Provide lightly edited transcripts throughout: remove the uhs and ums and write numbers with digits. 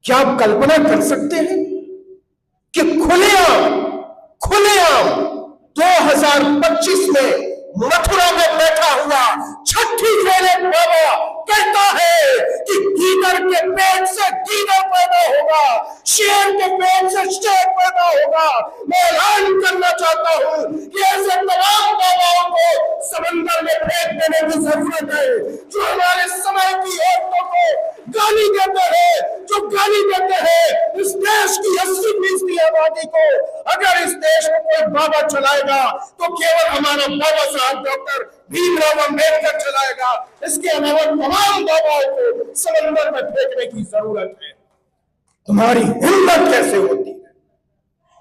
क्या आप कल्पना कर सकते हैं कि खुलेआम 2025 में मथुरा में बैठा हुआ छठी फेरे बाबा कहता है कि गीदड़ के पेट से गीदड़ पैदा होगा, शेर के पेट से शेर पैदा होगा। मैं ऐलान करना चाहता हूं कि ऐसे तमाम बाबाओं को समंदर में फेंक देने की जरूरत है जो हमारे समय की औरतों को गाली देते हैं, जो गाली देते हैं इस देश की 80% आबादी को। अगर इस देश में कोई बाबा चलाएगा तो केवल हमारा बाबा साहब डॉक्टर भीमराव अंबेडकर चलाएगा। इसके अलावा तमाम बाबाओं को समंदर में फेंकने की जरूरत है। तुम्हारी हिम्मत कैसे होती है,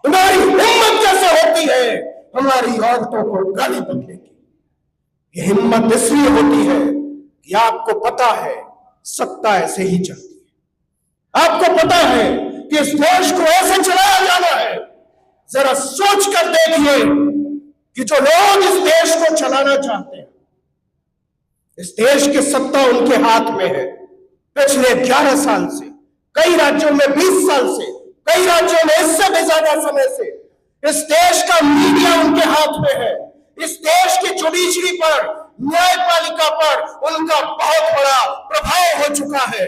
तुम्हारी हिम्मत कैसे होती है हमारी औरतों को गाली बकने की? ये हिम्मत इसलिए होती है कि आपको पता है सत्ता ऐसे ही चलती है, आपको पता है कि इस देश को ऐसे चलाया जाना है। जरा सोच कर देखिए कि जो लोग इस देश को चलाना चाहते हैं, इस देश की सत्ता उनके हाथ में है। पिछले 11 साल से, कई राज्यों में 20 साल से, कई राज्यों में इससे भी ज्यादा समय से इस देश का मीडिया उनके हाथ में है। इस देश की जुडिशरी पर, न्यायपालिका पर उनका बहुत बड़ा प्रभाव हो चुका है।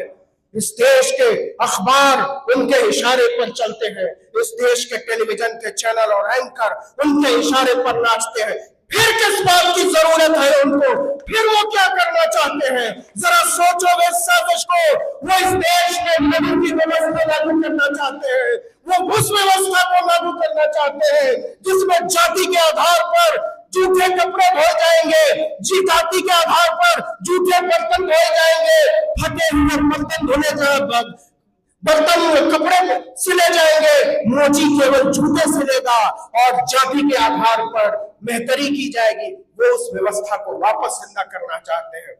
इस देश के अखबार उनके इशारे पर चलते हैं, इस देश के टेलीविजन के चैनल और एंकर उनके इशारे पर नाचते हैं। फिर किस बात की जरूरत है उनको? फिर वो क्या करना चाहते हैं? जरा सोचो। वे साजिश को वो इस देश में नदी की व्यवस्था लागू करना चाहते हैं, वो उस व्यवस्था को लागू करना चाहते हैं जिसमें जाति के आधार पर जूठे कपड़े धोए जाएंगे, जाति के आधार पर जूठे बर्तन धोए जाएंगे, फटे हुए बर्तन कपड़े सिले जाएंगे, मोची केवल जूते सिलेगा और जाति के आधार पर मेहतरी की जाएगी। वो उस व्यवस्था को वापस जिंदा करना चाहते हैं।